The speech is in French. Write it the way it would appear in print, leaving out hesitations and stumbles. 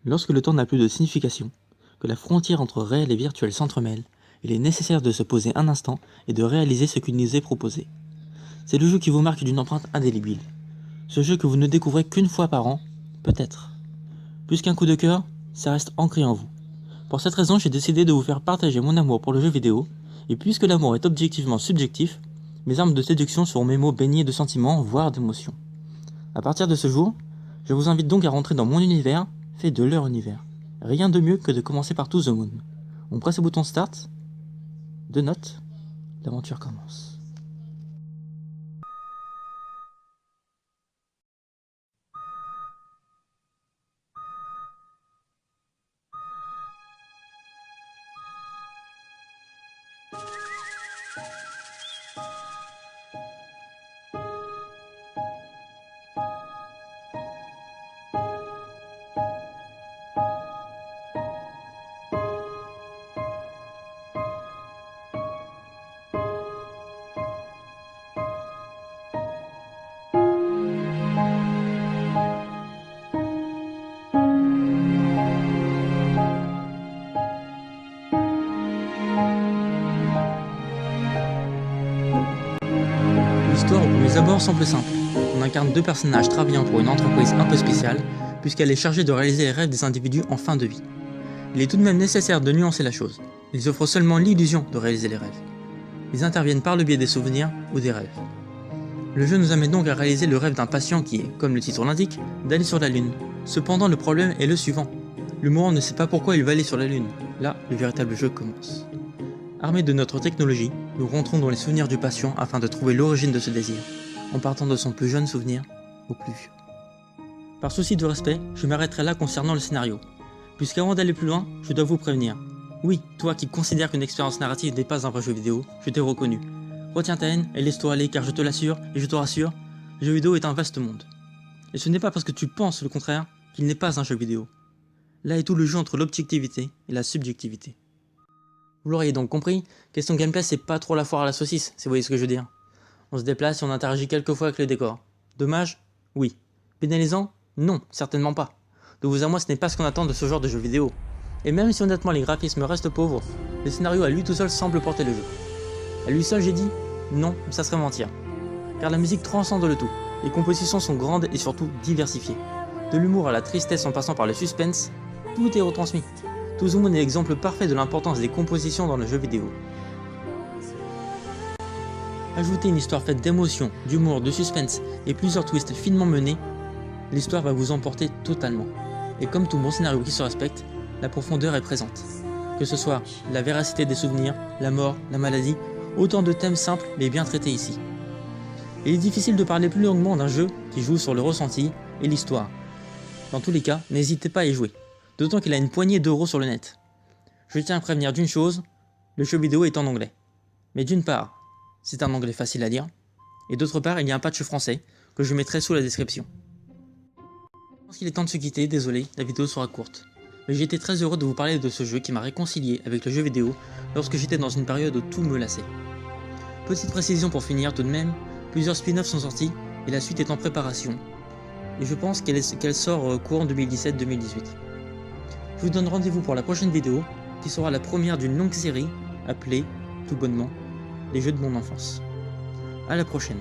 Lorsque le temps n'a plus de signification, que la frontière entre réel et virtuel s'entremêle, il est nécessaire de se poser un instant et de réaliser ce qui nous est proposé. C'est le jeu qui vous marque d'une empreinte indélébile. Ce jeu que vous ne découvrez qu'une fois par an, peut-être. Plus qu'un coup de cœur, ça reste ancré en vous. Pour cette raison, j'ai décidé de vous faire partager mon amour pour le jeu vidéo, et puisque l'amour est objectivement subjectif, mes armes de séduction seront mes mots baignés de sentiments, voire d'émotions. À partir de ce jour, je vous invite donc à rentrer dans mon univers, fait de leur univers. Rien de mieux que de commencer par To The Moon. On presse le bouton Start, 2 notes, l'aventure commence. L'histoire au premier abord semble simple. On incarne deux personnages travaillant pour une entreprise un peu spéciale, puisqu'elle est chargée de réaliser les rêves des individus en fin de vie. Il est tout de même nécessaire de nuancer la chose. Ils offrent seulement l'illusion de réaliser les rêves. Ils interviennent par le biais des souvenirs ou des rêves. Le jeu nous amène donc à réaliser le rêve d'un patient qui est, comme le titre l'indique, d'aller sur la Lune. Cependant, le problème est le suivant. Le mourant ne sait pas pourquoi il va aller sur la Lune. Là, le véritable jeu commence. Armés de notre technologie, nous rentrons dans les souvenirs du patient afin de trouver l'origine de ce désir, en partant de son plus jeune souvenir au plus vieux. Par souci de respect, je m'arrêterai là concernant le scénario, puisqu'avant d'aller plus loin, je dois vous prévenir. Oui, toi qui considères qu'une expérience narrative n'est pas un vrai jeu vidéo, je t'ai reconnu. Retiens ta haine et laisse-toi aller car je te l'assure, et je te rassure, le jeu vidéo est un vaste monde. Et ce n'est pas parce que tu penses le contraire qu'il n'est pas un jeu vidéo. Là est tout le jeu entre l'objectivité et la subjectivité. Vous l'auriez donc compris, question gameplay c'est pas trop la foire à la saucisse, si vous voyez ce que je veux dire. On se déplace et on interagit quelques fois avec le décor. Dommage? Oui. Pénalisant? Non, certainement pas. De vous à moi ce n'est pas ce qu'on attend de ce genre de jeu vidéo. Et même si honnêtement les graphismes restent pauvres, le scénario à lui tout seul semble porter le jeu. À lui seul j'ai dit? Non, ça serait mentir. Car la musique transcende le tout, les compositions sont grandes et surtout diversifiées. De l'humour à la tristesse en passant par le suspense, tout est retransmis. To The Moon est l'exemple parfait de l'importance des compositions dans le jeu vidéo. Ajoutez une histoire faite d'émotions, d'humour, de suspense et plusieurs twists finement menés, l'histoire va vous emporter totalement. Et comme tout bon scénario qui se respecte, la profondeur est présente. Que ce soit la véracité des souvenirs, la mort, la maladie, autant de thèmes simples mais bien traités ici. Il est difficile de parler plus longuement d'un jeu qui joue sur le ressenti et l'histoire. Dans tous les cas, n'hésitez pas à y jouer. D'autant qu'il a une poignée d'euros sur le net. Je tiens à prévenir d'une chose, le jeu vidéo est en anglais. Mais d'une part, c'est un anglais facile à lire, et d'autre part, il y a un patch français que je mettrai sous la description. Je pense qu'il est temps de se quitter, désolé, la vidéo sera courte. Mais j'ai été très heureux de vous parler de ce jeu qui m'a réconcilié avec le jeu vidéo lorsque j'étais dans une période où tout me lassait. Petite précision pour finir tout de même, plusieurs spin-offs sont sortis et la suite est en préparation. Et je pense qu'elle sort courant 2017-2018. Je vous donne rendez-vous pour la prochaine vidéo, qui sera la première d'une longue série appelée, tout bonnement, les jeux de mon enfance. À la prochaine.